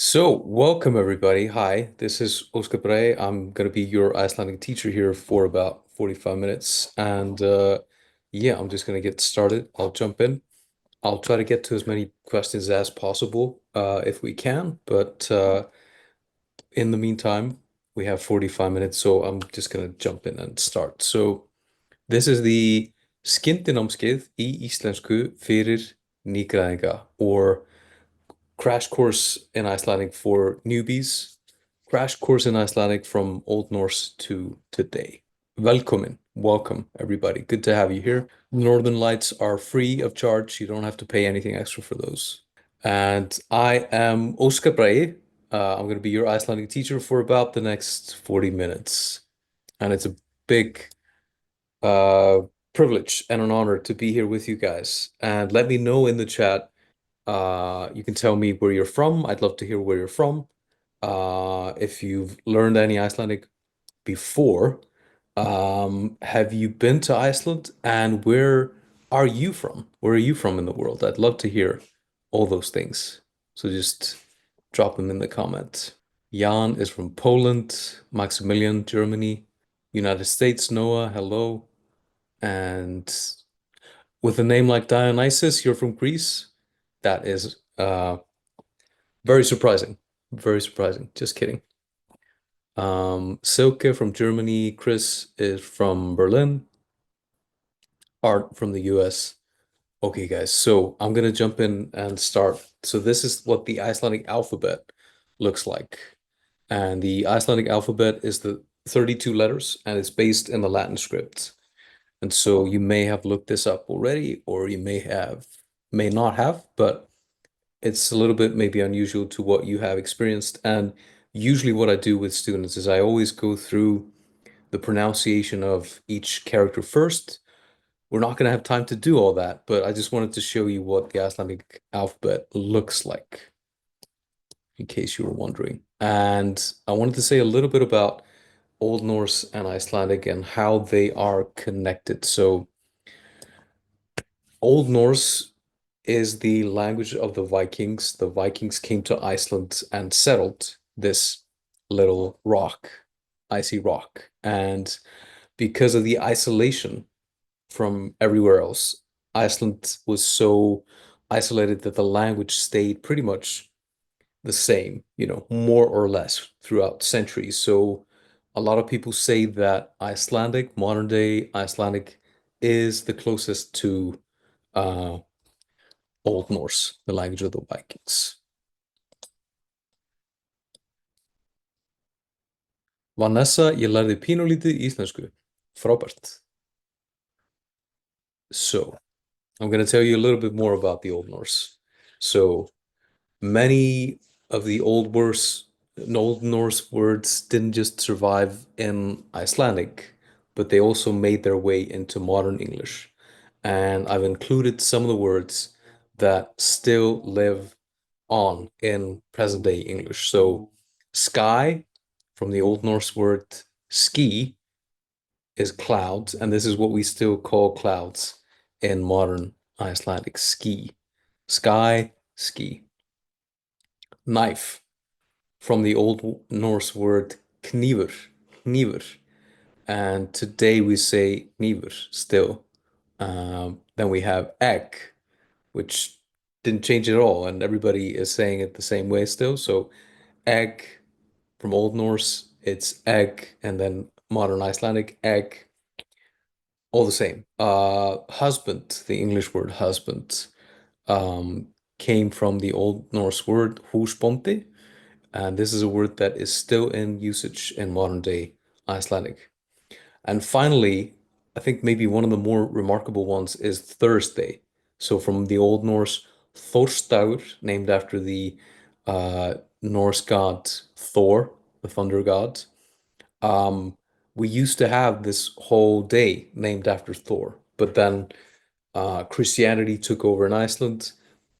So, welcome everybody. Hi, this is Óskar Bragi. I'm going to be your Icelandic teacher here for about 45 minutes. Yeah, I'm just going to get started. I'll jump in. I'll try to get to as many questions as possible if we can. But in the meantime, we have 45 minutes, so I'm just going to jump in and start. So, this is the Skyndnámskeið í Íslensku fyrir nýgræðinga, or Crash Course in Icelandic for newbies. Crash Course in Icelandic from Old Norse to today. Velkomin. Welcome, everybody. Good to have you here. Northern Lights are free of charge. You don't have to pay anything extra for those. And I am Óskar Bragi. I'm going to be your Icelandic teacher for about the next 40 minutes. And it's a big uh, privilege and an honor to be here with you guys. And let me know in the chat. You can tell me where you're from. I'd love to hear where you're from. If you've learned any Icelandic before, have you been to Iceland and where are you from? Where are you from in the world? I'd love to hear all those things. So just drop them in the comments. Jan is from Poland, Maximilian, Germany, United States, Noah, hello. And with a name like Dionysus, you're from Greece. That is very surprising. Very surprising. Just kidding. Silke from Germany. Chris is from Berlin. Art from the US. Okay, guys, so I'm gonna jump in and start. So this is what the Icelandic alphabet looks like. And the Icelandic alphabet is the 32 letters and it's based in the Latin script. And so you may have looked this up already, or you may not have, but it's a little bit maybe unusual to what you have experienced. And usually what I do with students is I always go through the pronunciation of each character first. We're not going to have time to do all that, but I just wanted to show you what the Icelandic alphabet looks like, in case you were wondering. And I wanted to say a little bit about Old Norse and Icelandic and how they are connected. So Old Norse is the language of the Vikings. The Vikings came to Iceland and settled this little rock, icy rock. And because of the isolation from everywhere else, Iceland was so isolated that the language stayed pretty much the same, more or less throughout centuries. So a lot of people say that Icelandic, modern day Icelandic, is the closest to uh, Old Norse, the language of the Vikings. Vanessa, ég lærði pínulítið íslensku. Frábært. So, I'm going to tell you a little bit more about the Old Norse. So, many of the Old Norse words didn't just survive in Icelandic, but they also made their way into modern English. And I've included some of the words that still live on in present day English. So sky, from the Old Norse word ski, is clouds, and this is what we still call clouds in modern Icelandic: ski. Sky, ski. Knife, from the Old Norse word knívur, knívur, and today we say knívur still. Then we have egg, which didn't change at all, and everybody is saying it the same way still. So egg from Old Norse, it's egg, and then modern Icelandic egg, all the same. Husband, the English word husband, came from the Old Norse word húsbóndi, and this is a word that is still in usage in modern day Icelandic. And finally, I think maybe one of the more remarkable ones is Thursday. So from the Old Norse Þórsdagur, named after the Norse god Thor, the thunder god. We used to have this whole day named after Thor, but then Christianity took over in Iceland.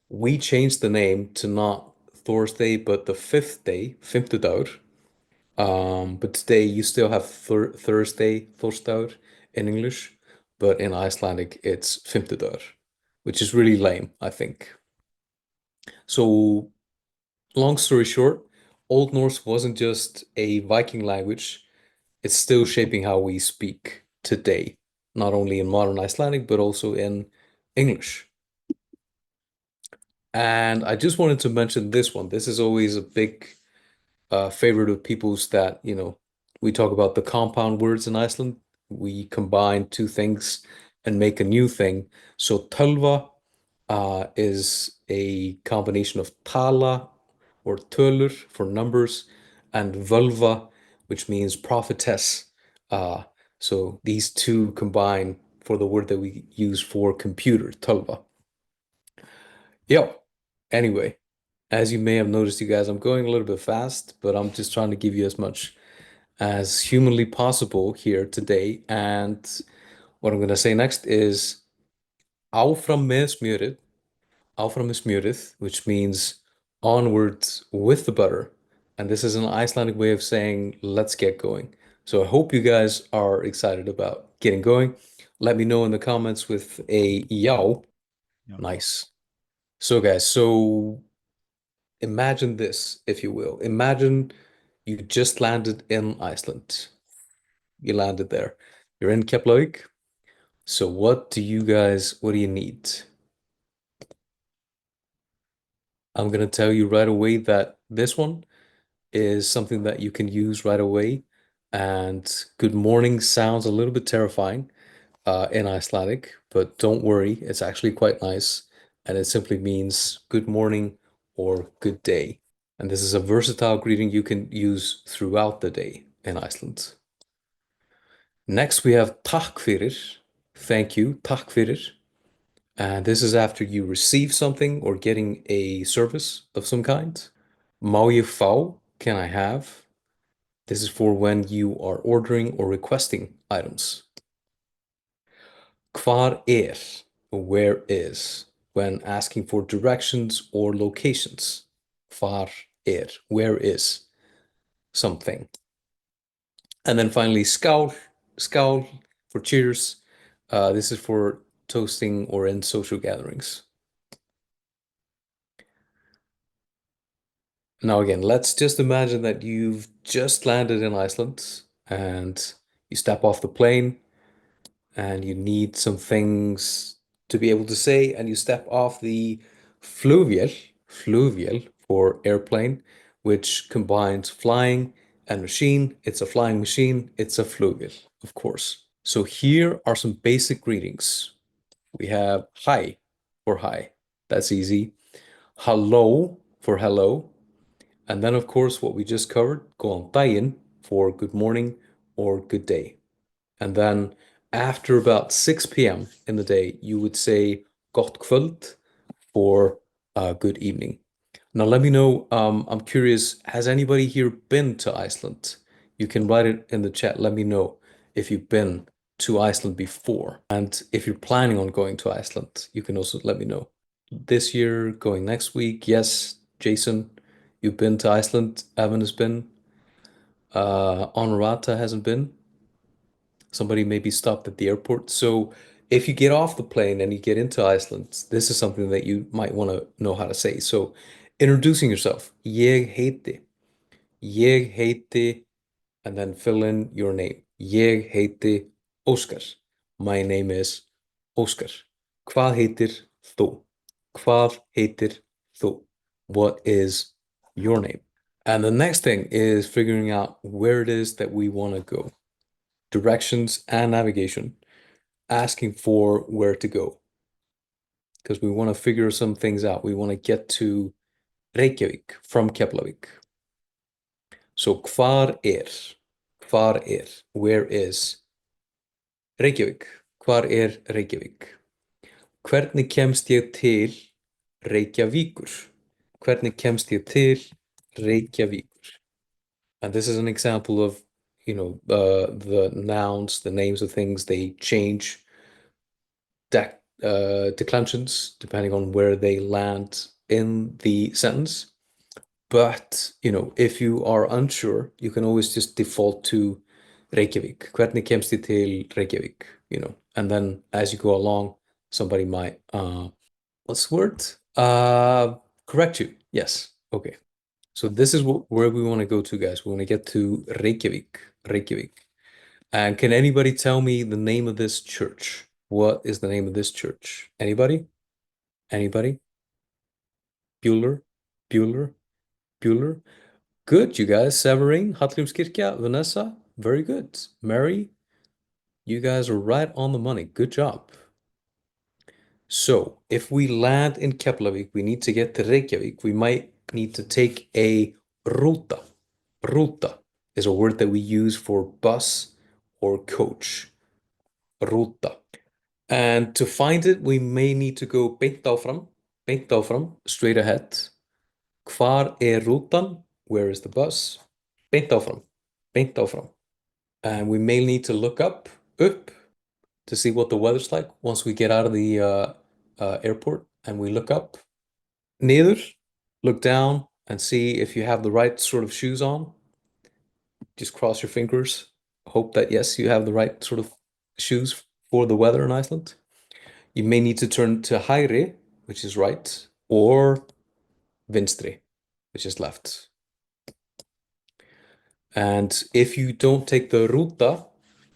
We changed the name to not Thursday, but the fifth day, fimmtudagur. But today you still have Thursday, Þórsdagur in English, but in Icelandic it's fimmtudagur, which is really lame, I think. So long story short, Old Norse wasn't just a Viking language, it's still shaping how we speak today, not only in modern Icelandic, but also in English. And I just wanted to mention this one. This is always a big favorite of people's that, we talk about the compound words in Iceland. We combine two things and make a new thing. So tölva is a combination of tala or tölur for numbers and völva, which means prophetess. Uh, so these two combine for the word that we use for computer, tölva. Yo, anyway, as you may have noticed, you guys, I'm going a little bit fast, but I'm just trying to give you as much as humanly possible here today. And what I'm going to say next is áfram með smjörið, áfram með smjörið, which means onwards with the butter. And this is an Icelandic way of saying let's get going. So I hope you guys are excited about getting going. Let me know in the comments with a já. Yeah. Nice. So guys, so imagine this, if you will. Imagine you just landed in Iceland. You landed there. You're in Keflavik. So what do you need? I'm gonna tell you right away that this one is something that you can use right away. And good morning sounds a little bit terrifying in Icelandic, but don't worry, it's actually quite nice. And it simply means good morning or good day. And this is a versatile greeting you can use throughout the day in Iceland. Next, we have takk fyrir, thank you, takk fyrir. And this is after you receive something or getting a service of some kind. Má ég fá, can I have? This is for when you are ordering or requesting items. Hvar where is, when asking for directions or locations. Hvar where is something. And then finally, skál for cheers. This is for toasting or in social gatherings. Now again, let's just imagine that you've just landed in Iceland and you step off the plane and you need some things to be able to say, and you step off the flugvél for airplane, which combines flying and machine. It's a flying machine, it's a flugvél, of course. So here are some basic greetings. We have hi for hi, that's easy. Hello for hello. And then, of course, what we just covered, góðan daginn for good morning or good day. And then after about 6 p.m. in the day, you would say gott kvöld for good evening. Now, let me know, I'm curious, has anybody here been to Iceland? You can write it in the chat. Let me know if you've been to Iceland before. And if you're planning on going to Iceland, you can also let me know. This year, going next week, yes, Jason, you've been to Iceland. Evan has been. Honorata hasn't been. Somebody maybe stopped at the airport. So if you get off the plane and you get into Iceland, this is something that you might want to know how to say. So introducing yourself. Ég heiti, and then fill in your name. Ég heiti Óskar. My name is Óskar. Hvað heitir þú? Hvað heitir þú? What is your name? And the next thing is figuring out where it is that we want to go. Directions and navigation, asking for where to go. Because we want to figure some things out. We want to get to Reykjavík from Keflavik. So hvar where is Reykjavík? Hvar Reykjavík? Hvernig kemst ég til Reykjavíkur? Hvernig kemst ég til Reykjavíkur? And this is an example of, the nouns, the names of things, they change declensions depending on where they land in the sentence. But, if you are unsure, you can always just default to Reykjavík. Hvernig kemst ég til Reykjavík? And then as you go along, somebody might, what's the word? Correct you. Yes. Okay. So this is where we want to go to, guys. We want to get to Reykjavik. Reykjavik. And can anybody tell me the name of this church? What is the name of this church? Anybody? Anybody? Bueller? Bueller? Bueller? Good, you guys. Severin, Hallgrímskirkja, Vanessa. Very good. Mary, you guys are right on the money. Good job. So if we land in Keflavik, we need to get to Reykjavik. We might need to take a ruta. Ruta is a word that we use for bus or coach. Ruta. And to find it, we may need to go beint áfram, straight ahead. Hvar rútan? Where is the bus? Beint áfram, beint áfram. And we may need to look up, to see what the weather's like once we get out of the airport and we look up. Niður, look down and see if you have the right sort of shoes on. Just cross your fingers. Hope that, yes, you have the right sort of shoes for the weather in Iceland. You may need to turn to hægri, which is right, or vinstri, which is left. And if you don't take the ruta,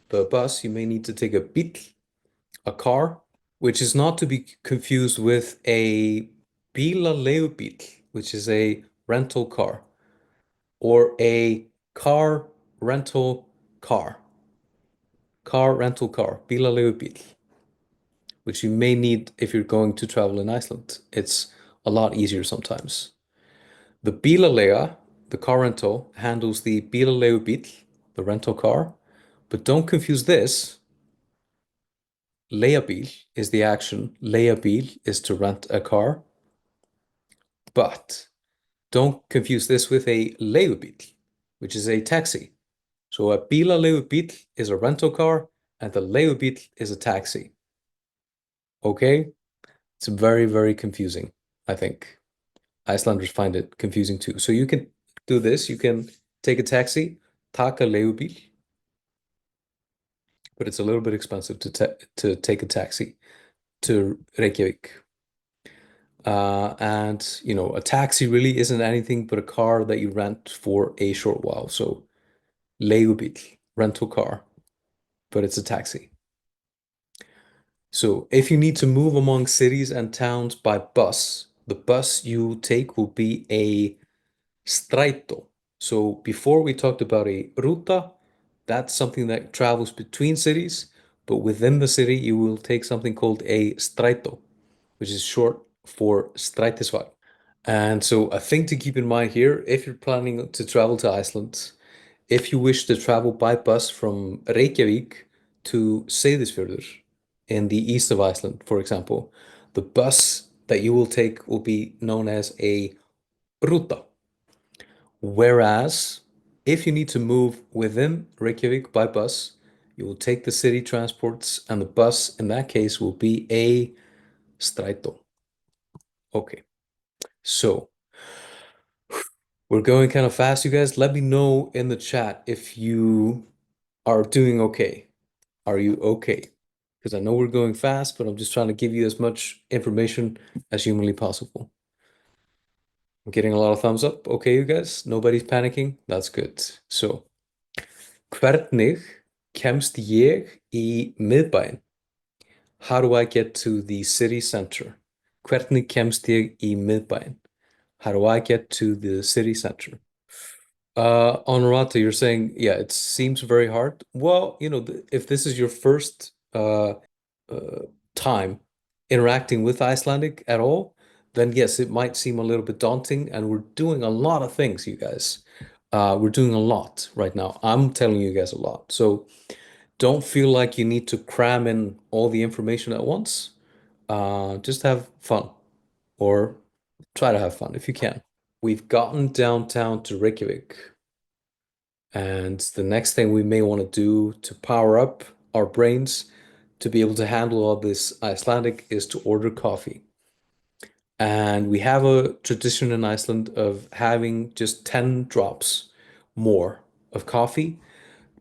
the bus, you may need to take a bíll, a car, which is not to be confused with a bílaleigubíll, which is a rental car, or a car rental car. Car rental car, bílaleigubíll, which you may need if you're going to travel in Iceland. It's a lot easier sometimes. The bílaleiga, the car rental, handles the bílaleigubíll, the rental car, but don't confuse this. Leigubíll is the action. Leigubíll is to rent a car. But don't confuse this with a leigubíll, which is a taxi. So a bílaleigubíll is a rental car and the leigubíll is a taxi. Okay? It's very, very confusing, I think. Icelanders find it confusing too. So you can do this. You can take a taxi, taka leigubíll, but it's a little bit expensive to take a taxi to Reykjavik. And you know, a taxi really isn't anything but a car that you rent for a short while. So leigubíll, rental car, but it's a taxi. So if you need to move among cities and towns by bus, the bus you take will be a strætó. So before we talked about a ruta, that's something that travels between cities, but within the city you will take something called a strætó, which is short for strætisvagn. And so a thing to keep in mind here, if you're planning to travel to Iceland, if you wish to travel by bus from Reykjavik to Seyðisfjörður in the east of Iceland, for example, the bus that you will take will be known as a ruta. Whereas if you need to move within Reykjavik by bus, you will take the city transports and the bus in that case will be a strætó. Okay, so we're going kind of fast, you guys. Let me know in the chat if you are doing okay. Are you okay? Because I know we're going fast, but I'm just trying to give you as much information as humanly possible. I'm getting a lot of thumbs up. Okay, you guys, nobody's panicking. That's good. So, hvernig kemst ég í miðbæinn? How do I get to the city center? Hvernig kemst ég í miðbæinn? How do I get to the city center? Honorata, you're saying, yeah, it seems very hard. Well, you know, if this is your first time interacting with Icelandic at all, then yes, it might seem a little bit daunting. And we're doing a lot of things, you guys. We're doing a lot right now. I'm telling you guys a lot. So don't feel like you need to cram in all the information at once. Just have fun or try to have fun if you can. We've gotten downtown to Reykjavik. And the next thing we may want to do to power up our brains to be able to handle all this Icelandic is to order coffee. And we have a tradition in Iceland of having just 10 drops more of coffee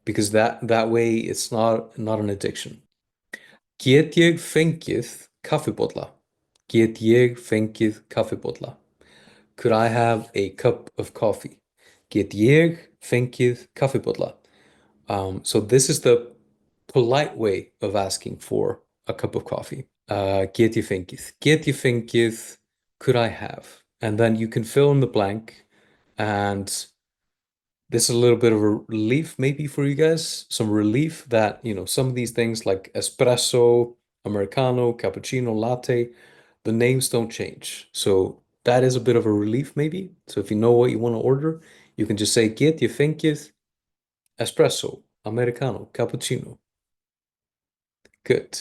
because that way it's not an addiction. Get ég fengið kaffibolla? Get ég fengið kaffibolla? Could I have a cup of coffee? Get ég fengið kaffibolla? So this is the polite way of asking for a cup of coffee. Get ég fengið? Get ég fengið? Could I have? And then you can fill in the blank. And this is a little bit of a relief maybe for you guys. Some relief that, some of these things like espresso, Americano, cappuccino, latte, the names don't change. So that is a bit of a relief maybe. So if you know what you want to order, you can just say get ég fengið espresso, Americano, cappuccino. Good.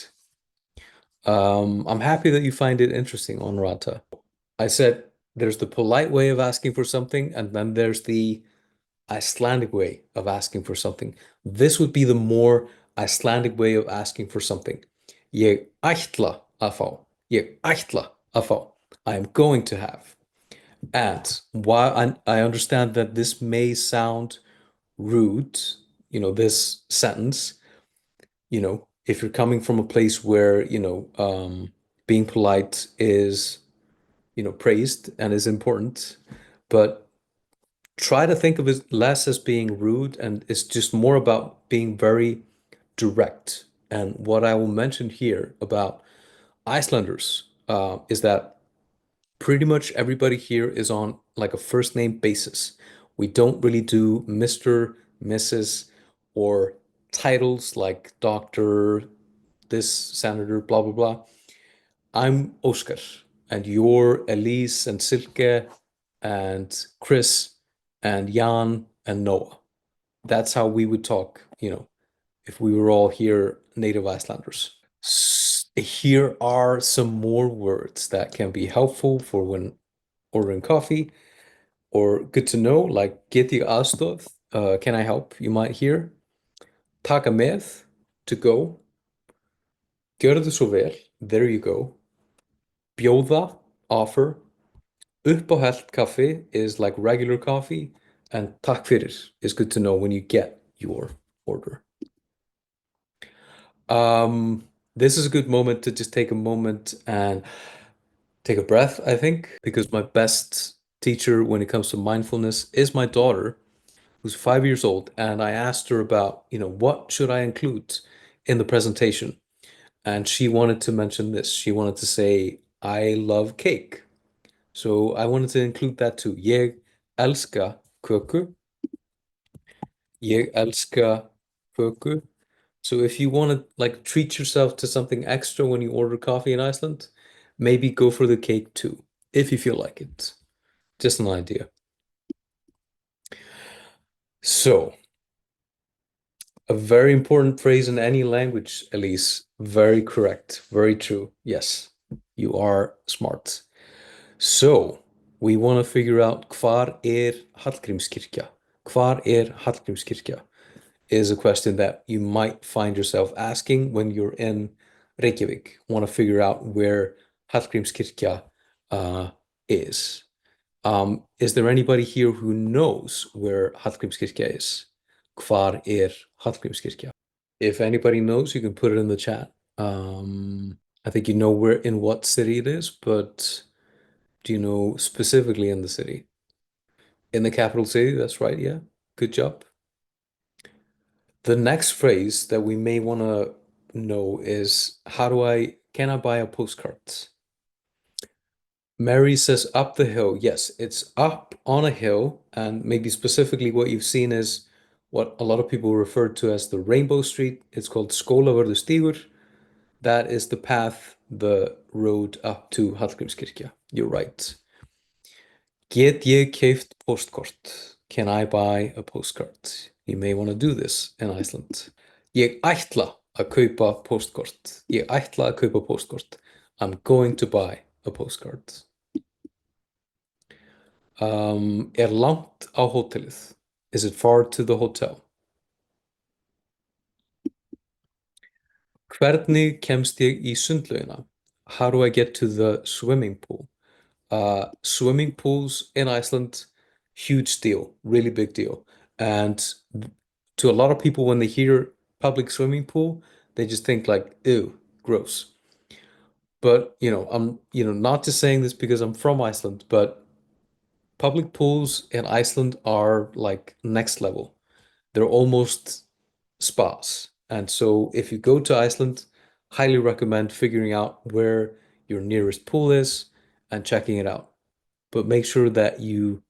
I'm happy that you find it interesting, Honorata. I said there's the polite way of asking for something, and then there's the Icelandic way of asking for something. This would be the more Icelandic way of asking for something. Ég ætla að fá. Ég ætla að fá. I am going to have. And while I understand that this may sound rude, this sentence, if you're coming from a place where, being polite is, praised and is important, but try to think of it less as being rude and it's just more about being very direct. And what I will mention here about Icelanders is that pretty much everybody here is on like a first name basis. We don't really do Mr., Mrs., or titles like doctor, this senator, blah, blah, blah. I'm Óskar, and you're Elise and Silke and Chris and Jan and Noah. That's how we would talk, if we were all here native Icelanders. Here are some more words that can be helpful for when ordering coffee or good to know, like get ég aðstoð, can I help? You might hear. Taka með, to go. Gjörðu svo vel, there you go. Bjóða, offer. Uppáhelt kaffi is like regular coffee, and takk fyrir is good to know when you get your order. This is a good moment to just take a moment and take a breath, I think, because my best teacher when it comes to mindfulness is my daughter, who's 5 years old, and I asked her about, what should I include in the presentation? And she wanted to mention this. She wanted to say, I love cake. So I wanted to include that too. Ég elska köku. Ég elska köku. So if you want to like treat yourself to something extra when you order coffee in Iceland, maybe go for the cake too, if you feel like it. Just an idea. So, a very important phrase in any language, Elise. Very correct. Very true. Yes, you are smart. So, we want to figure out hvar Hallgrímskirkja? Hvar Hallgrímskirkja? Is a question that you might find yourself asking when you're in Reykjavik. Want to figure out where Hallgrímskirkja is. Is there anybody here who knows where Hallgrímskirkja is? Hvar Hallgrímskirkja? If anybody knows, you can put it in the chat. I think you know where in what city it is, but do you know specifically in the city? In the capital city, that's right, yeah. Good job. The next phrase that we may want to know is can I buy a postcard? Mary says up the hill. Yes, it's up on a hill, and maybe specifically what you've seen is what a lot of people refer to as the Rainbow Street. It's called Skólavörðustígur. That is the path, the road up to Hallgrímskirkja. You're right. Get ég keypt postkort? Can I buy a postcard? You may want to do this in Iceland. Ég ætla að kaupa postkort. Ég ætla að kaupa postkort. I'm going to buy a postcard. Langt á hótelið? Is it far to the hotel? Hvernig kemst ég í sundlaugina? How do I get to the swimming pool? Swimming pools in Iceland, huge deal, really big deal. And to a lot of people, when they hear public swimming pool, they just think like, ew, gross. But, I'm, not just saying this because I'm from Iceland, but Public pools in Iceland are like next level. They're almost spas. And so if you go to Iceland, highly recommend figuring out where your nearest pool is and checking it out. But make sure that you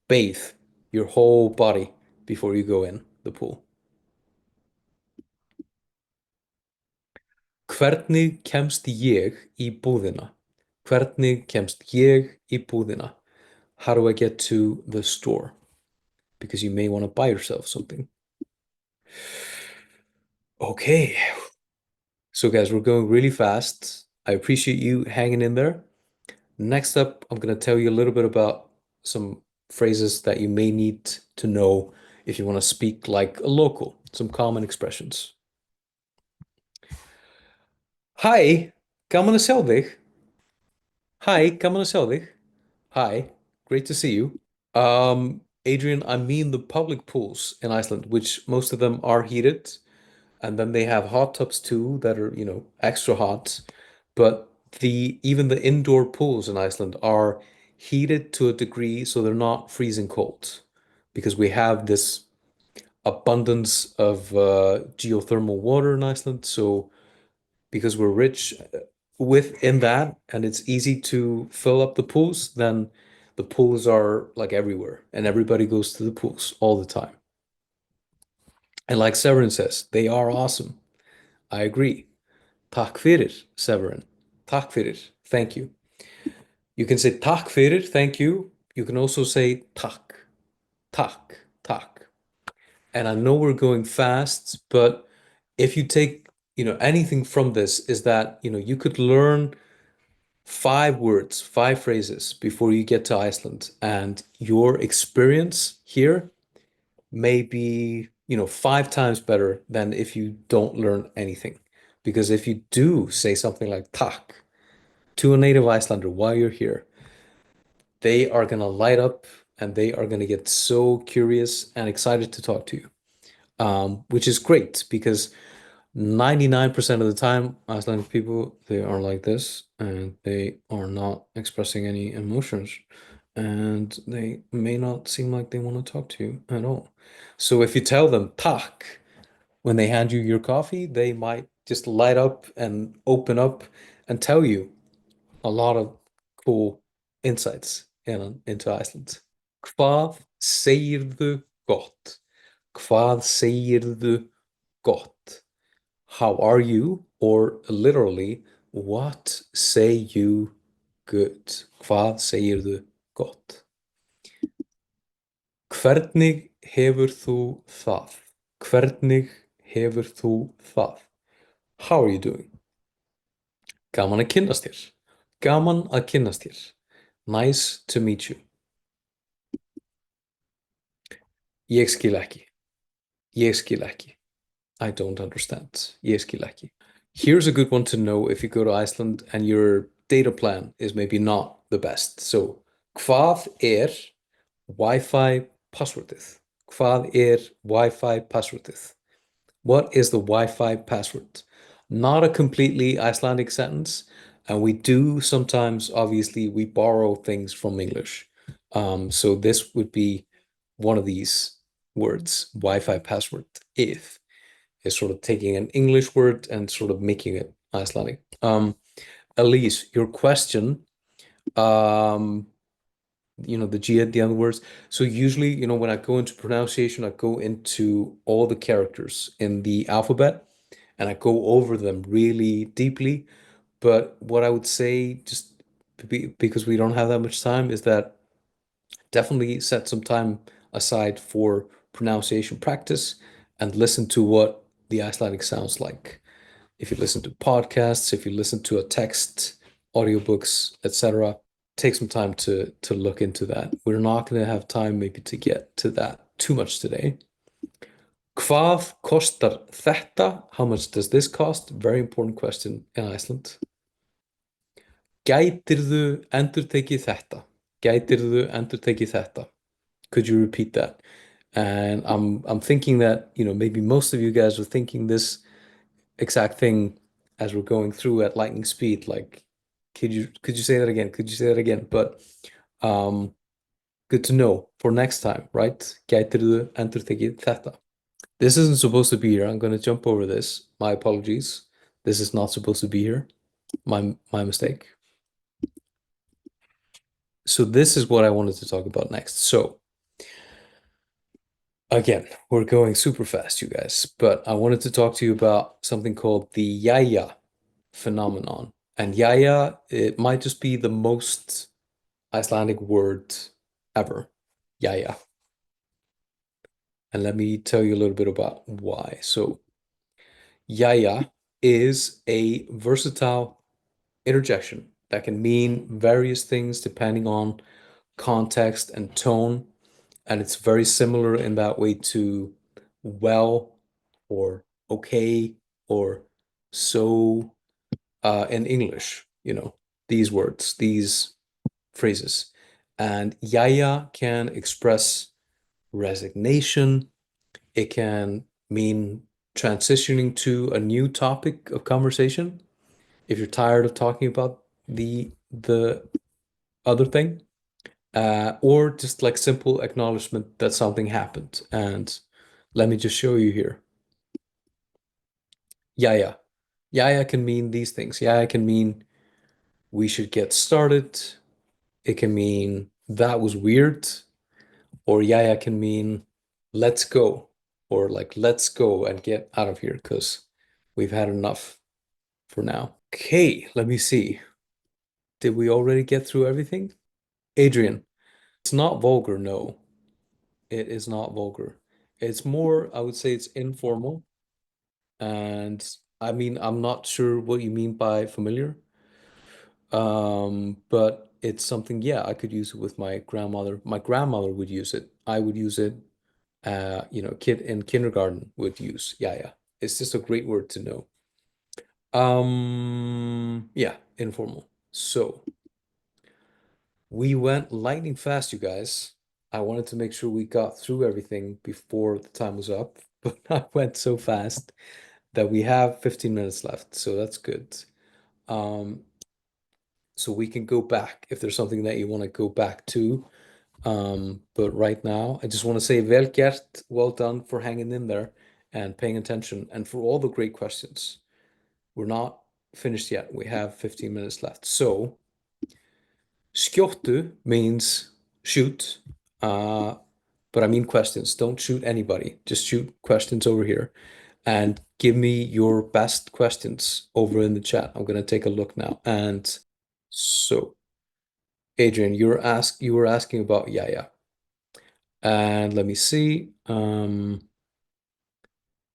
bathe your whole body before you go in the pool. Hvernig kemst ég í búðina? Hvernig kemst ég í búðina? How do I get to the store? Because you may want to buy yourself something. Okay. So guys, we're going really fast. I appreciate you hanging in there. Next up, I'm going to tell you a little bit about some phrases that you may need to know if you want to speak like a local, some common expressions. Hi, gaman að sjá þig. Hi, gaman að sjá þig. Hi, great to see you. Adrian, I mean the public pools in Iceland, which most of them are heated, and then they have hot tubs too that are, extra hot. But the even the indoor pools in Iceland are heated to a degree so they're not freezing cold because we have this abundance of geothermal water in Iceland. So because we're rich within that and it's easy to fill up the pools, then the pools are like everywhere and everybody goes to the pools all the time. And like Severin says, they are awesome. I agree. Takk fyrir, Severin. Takk fyrir. Thank you. You can say takk fyrir, thank you. You can also say takk. Takk, takk. And I know we're going fast, but if you take, anything from this is that, you could learn 5 words, 5 phrases before you get to Iceland, and your experience here may be, 5 times better than if you don't learn anything. Because if you do say something like takk to a native Icelander while you're here, they are going to light up and they are going to get so curious and excited to talk to you, which is great because 99% of the time, Icelandic people, they are like this and they are not expressing any emotions and they may not seem like they want to talk to you at all. So if you tell them takk when they hand you your coffee, they might just light up and open up and tell you a lot of cool insights into Iceland. Hvað segirðu gott? Hvað segirðu gott? How are you? Or literally, what say you good? Hvað segirðu gott? Hvernig hefur þú það? Hvernig hefur þú það? How are you doing? Gaman að kynnast þér. Gaman að kynnast þér. Nice to meet you. Ég skil ekki. Ég skil ekki. I don't understand. Ég skil ekki. Here's a good one to know if you go to Iceland and your data plan is maybe not the best. So, hvað Wi-Fi passwordið? Hvað Wi-Fi passwordið? What is the Wi-Fi password? Not a completely Icelandic sentence, and we do sometimes, obviously, we borrow things from English. So this would be one of these words, Wi-Fi password, if is sort of taking an English word and sort of making it Icelandic. Elise, your question, the G at the end words. So usually, when I go into pronunciation, I go into all the characters in the alphabet and I go over them really deeply. But what I would say, just because we don't have that much time, is that definitely set some time aside for pronunciation practice and listen to what the Icelandic sounds like. If you listen to podcasts, if you listen to a text, audiobooks, etc., take some time to look into that. We're not going to have time maybe to get to that too much today. Hvað kostar þetta? How much does this cost? Very important question in Iceland. Gætirðu endurtekið þetta? Gætirðu endurtekið þetta? Could you repeat that? And I'm thinking that, maybe most of you guys are thinking this exact thing as we're going through at lightning speed. Like, could you say that again? Could you say that again? But Good to know for next time, right? Gætirðu endurtekið þetta? This isn't supposed to be here. I'm going to jump over this. My apologies. This is not supposed to be here. My mistake. So this is what I wanted to talk about next. So again, we're going super fast, you guys, but I wanted to talk to you about something called the yaya phenomenon. And yaya, it might just be the most Icelandic word ever. Yaya. And let me tell you a little bit about why. So yaya is a versatile interjection that can mean various things depending on context and tone. And it's very similar in that way to well or okay or so in English, these words, these phrases. And yaya can express resignation. It can mean transitioning to a new topic of conversation if you're tired of talking about the other thing, or just like simple acknowledgement that something happened. And let me just show you here. Yaya. Yaya can mean these things. Yaya can mean we should get started. It can mean that was weird. Or yaya can mean let's go. Or like let's go and get out of here because we've had enough for now. Okay, let me see. Did we already get through everything? Adrian, it's not vulgar, no. It is not vulgar. It's more, I would say it's informal. And I mean, I'm not sure what you mean by familiar. But it's something, yeah, I could use it with my grandmother. My grandmother would use it. I would use it. Kid in kindergarten would use. Yeah, yeah. It's just a great word to know. Yeah, informal. So we went lightning fast, you guys. I wanted to make sure we got through everything before the time was up, but I went so fast that we have 15 minutes left, so that's good. Um, so we can go back if there's something that you want to go back to. But right now, I just want to say vel gert, well done for hanging in there and paying attention and for all the great questions. We're not finished yet. We have 15 minutes left. So skjóttu means shoot, but I mean questions. Don't shoot anybody. Just shoot questions over here and give me your best questions over in the chat. I'm gonna take a look now. And so, Adrian, you were asking about Yaya. And let me see.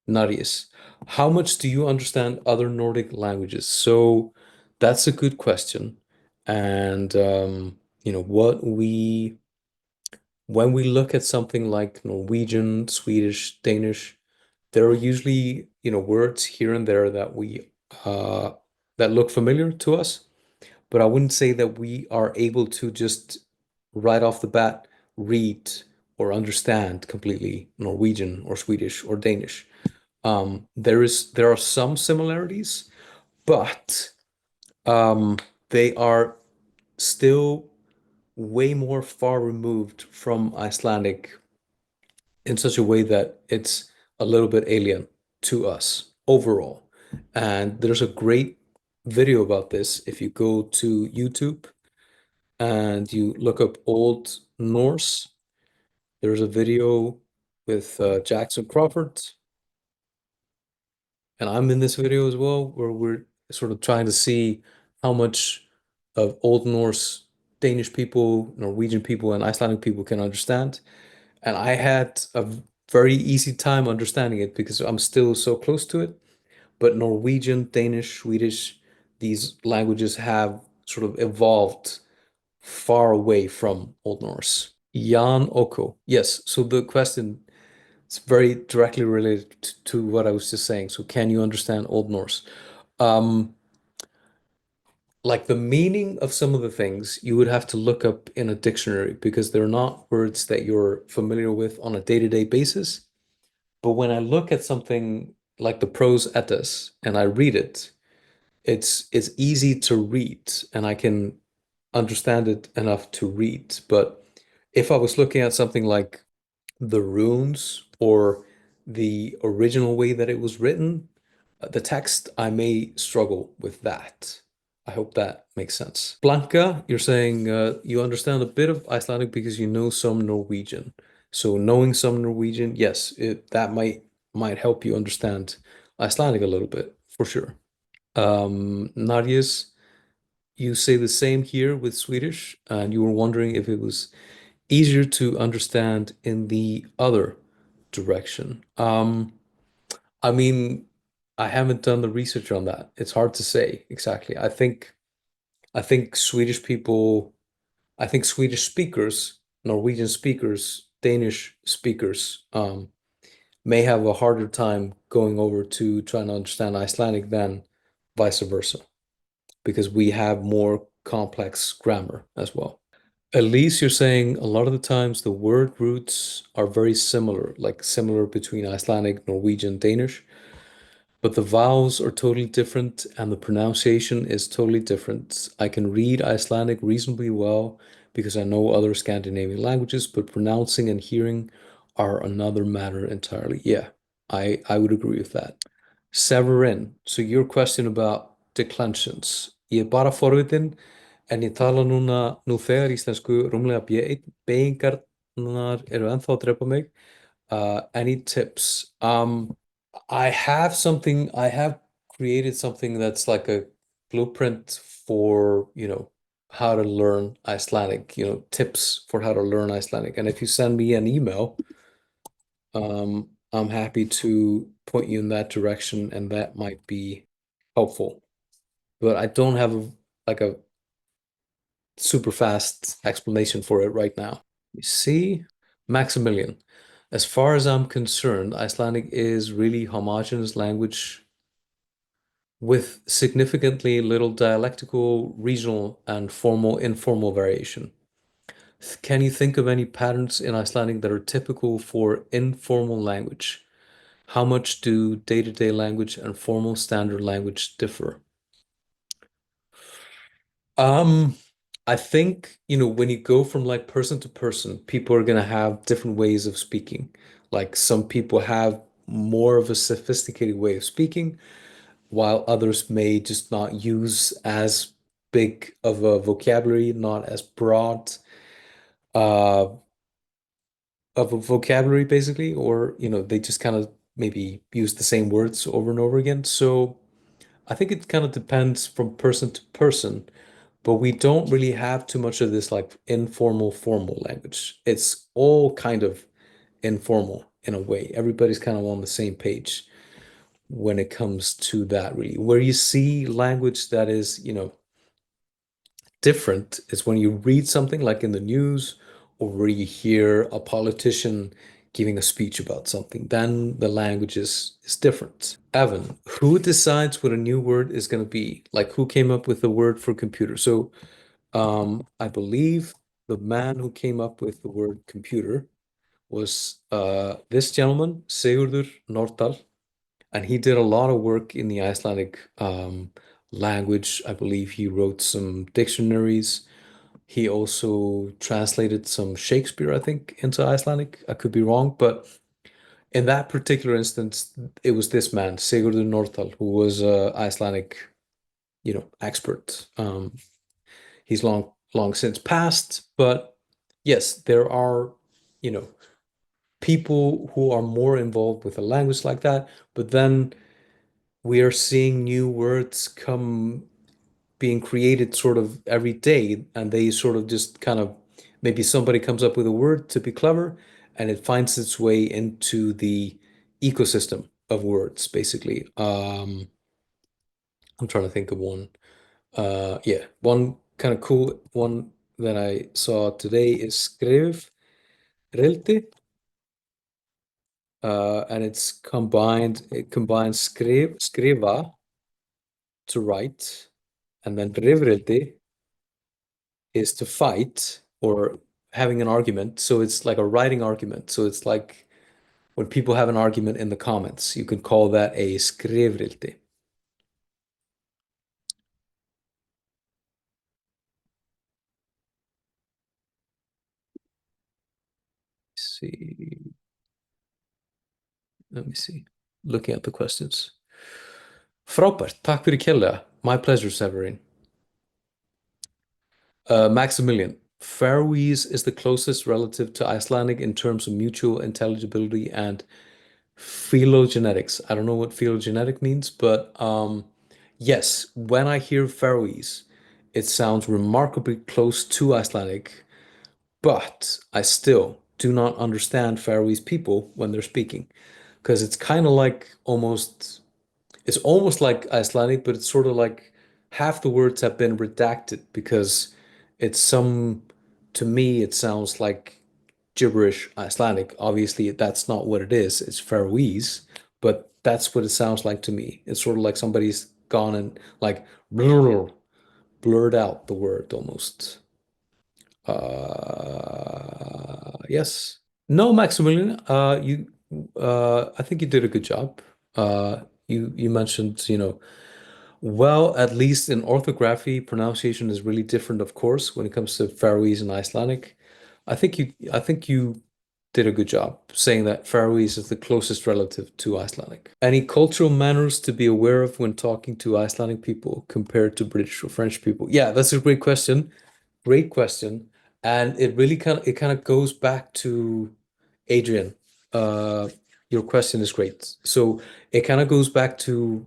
Narius, how much do you understand other Nordic languages? So that's a good question. And when we look at something like Norwegian, Swedish, Danish, there are usually, words here and there that look familiar to us, but I wouldn't say that we are able to just right off the bat read or understand completely Norwegian or Swedish or Danish. There are some similarities, but they are still way more far removed from Icelandic in such a way that it's a little bit alien to us overall. And there's a great video about this if you go to YouTube and you look up Old Norse. There's a video with Jackson Crawford, and I'm in this video as well, where we're sort of trying to see how much of Old Norse Danish people, Norwegian people, and Icelandic people can understand. And I had a very easy time understanding it because I'm still so close to it. But Norwegian, Danish, Swedish, these languages have sort of evolved far away from Old Norse. Jan Oko. Yes, so the question is very directly related to what I was just saying. So can you understand Old Norse? Like the meaning of some of the things you would have to look up in a dictionary because they're not words that you're familiar with on a day-to-day basis. But when I look at something like the prose Eddas and I read it, it's easy to read and I can understand it enough to read. But if I was looking at something like the runes or the original way that it was written, the text, I may struggle with that. I hope that makes sense. Blanca, you're saying you understand a bit of Icelandic because you know some Norwegian. So knowing some Norwegian, yes, that might help you understand Icelandic a little bit, for sure. Narjes, you say the same here with Swedish, and you were wondering if it was easier to understand in the other direction. I mean, I haven't done the research on that. It's hard to say exactly. I think Swedish people, I think Swedish speakers, Norwegian speakers, Danish speakers, may have a harder time going over to trying to understand Icelandic than vice versa, because we have more complex grammar as well. At least you're saying a lot of the times the word roots are very similar, like similar between Icelandic, Norwegian, Danish, but the vowels are totally different and the pronunciation is totally different. I can read Icelandic reasonably well because I know other Scandinavian languages, but pronouncing and hearing are another matter entirely. Yeah, I would agree with that. Severin, so your question about declensions. Ég er bara forvitin en ég tala nú þegar íslensku rúmlega B1. Beygingarnar eru ennþá að drepa mig. Any tips? I have created something that's like a blueprint for, how to learn Icelandic, tips for how to learn Icelandic. And if you send me an email, I'm happy to point you in that direction and that might be helpful. But I don't have like a super fast explanation for it right now. You see, Maximilian, as far as I'm concerned, Icelandic is really homogeneous language with significantly little dialectical, regional, and formal, informal variation. Can you think of any patterns in Icelandic that are typical for informal language? How much do day-to-day language and formal standard language differ? Um, I think, when you go from like person to person, people are gonna have different ways of speaking. Like some people have more of a sophisticated way of speaking, while others may just not use as big of a vocabulary, not as broad uh, of a vocabulary, basically, or they just kind of maybe use the same words over and over again. So I think it kind of depends from person to person, but we don't really have too much of this like informal, formal language. It's all kind of informal in a way. Everybody's kind of on the same page when it comes to that, really. Where you see language that is, different is when you read something like in the news or where you hear a politician giving a speech about something, then the language is different. Evan, who decides what a new word is going to be? Like who came up with the word for computer? So I believe the man who came up with the word computer was this gentleman, Sigurður Nordal, and he did a lot of work in the Icelandic language. I believe he wrote some dictionaries. He also translated some Shakespeare, I think, into Icelandic. I could be wrong, but in that particular instance, it was this man, Sigurður Nordal, who was a Icelandic, expert. He's long since passed, but yes, there are, you know, people who are more involved with a language like that, but then we are seeing new words come being created sort of every day, and they sort of just kind of maybe somebody comes up with a word to be clever, and it finds its way into the ecosystem of words, basically. I'm trying to think of one. Yeah, one kind of cool one that I saw today is skrif rildi, and it combines skrifa to write, and then rifrildi is to fight or having an argument. So it's like a writing argument. So it's like when people have an argument in the comments, you can call that a skrifrildi. Let me see. Looking at the questions. Frábært, takk fyrir kærlega. My pleasure, Severin. Maximilian, Faroese is the closest relative to Icelandic in terms of mutual intelligibility and phylogenetics. I don't know what phylogenetic means, but yes, when I hear Faroese, it sounds remarkably close to Icelandic, but I still do not understand Faroese people when they're speaking because it's kind of like it's almost like Icelandic, but it's sort of like half the words have been redacted because it's to me, it sounds like gibberish Icelandic. Obviously, that's not what it is. It's Faroese, but that's what it sounds like to me. It's sort of like somebody's gone and like blurred out the word almost. Yes. No, Maximilian, I think you did a good job. You mentioned, well, at least in orthography, pronunciation is really different, of course, when it comes to Faroese and Icelandic. I think you did a good job saying that Faroese is the closest relative to Icelandic. Any cultural manners to be aware of when talking to Icelandic people compared to British or French people? Yeah, that's a great question. Great question. And it kind of goes back to Adrian. Uh, your question is great. So it kind of goes back to,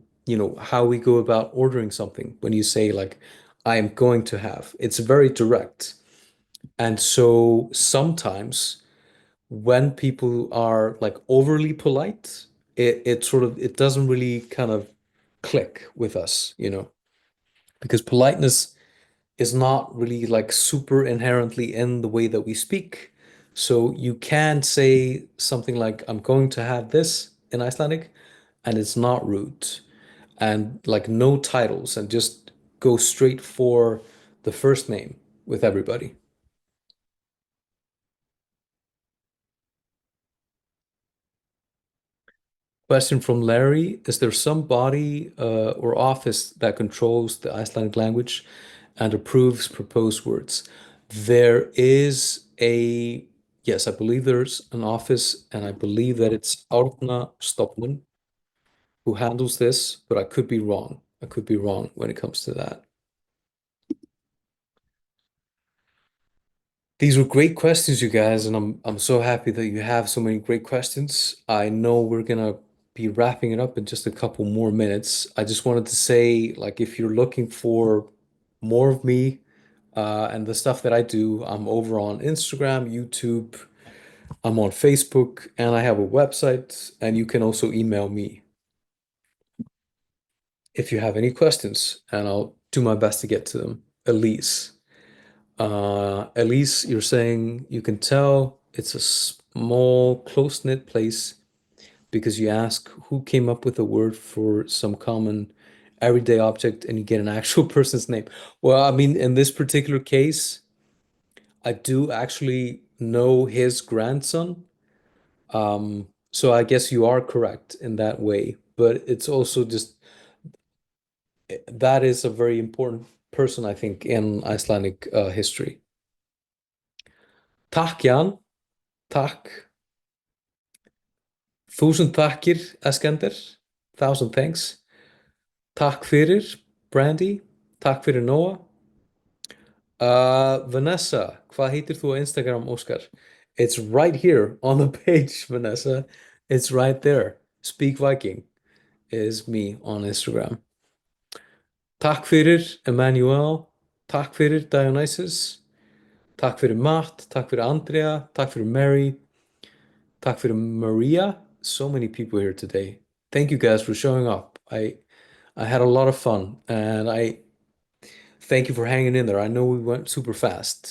how we go about ordering something. When you say like, I am going to have, it's very direct. And so sometimes when people are like overly polite, it doesn't really kind of click with us, because politeness is not really like super inherently in the way that we speak. So you can say something like, I'm going to have this in Icelandic, and it's not rude. And like no titles, and just go straight for the first name with everybody. Question from Larry: Is there some body or office that controls the Icelandic language and approves proposed words? There is yes, I believe there's an office, and I believe that it's Árna Stofnun who handles this, but I could be wrong. I could be wrong when it comes to that. These were great questions, you guys, and I'm so happy that you have so many great questions. I know we're gonna be wrapping it up in just a couple more minutes. I just wanted to say, like, if you're looking for more of me and the stuff that I do, I'm over on Instagram, YouTube, I'm on Facebook, and I have a website, and you can also email me if you have any questions, and I'll do my best to get to them. Elise. Elise, you're saying you can tell it's a small, close-knit place because you ask who came up with a word for some common everyday object and you get an actual person's name. Well, I mean, in this particular case, I do actually know his grandson. So I guess you are correct in that way, but it's also just that is a very important person, I think, in Icelandic history. Takk, Jan. Takk. Þúsund takkir, Eskender. Thousand thanks. Takk fyrir, Brandy. Takk fyrir, Noah. Vanessa, hvað heitir þú á Instagram, Óskar? It's right here on the page, Vanessa. It's right there. Speak Viking is me on Instagram. Takk fyrir, Emmanuel. Takk fyrir, Dionysus. Takk fyrir, Matt. Takk fyrir, Andrea. Takk fyrir, Mary. Takk fyrir, Maria. So many people here today. Thank you guys for showing up. I had a lot of fun, and I thank you for hanging in there. I know we went super fast.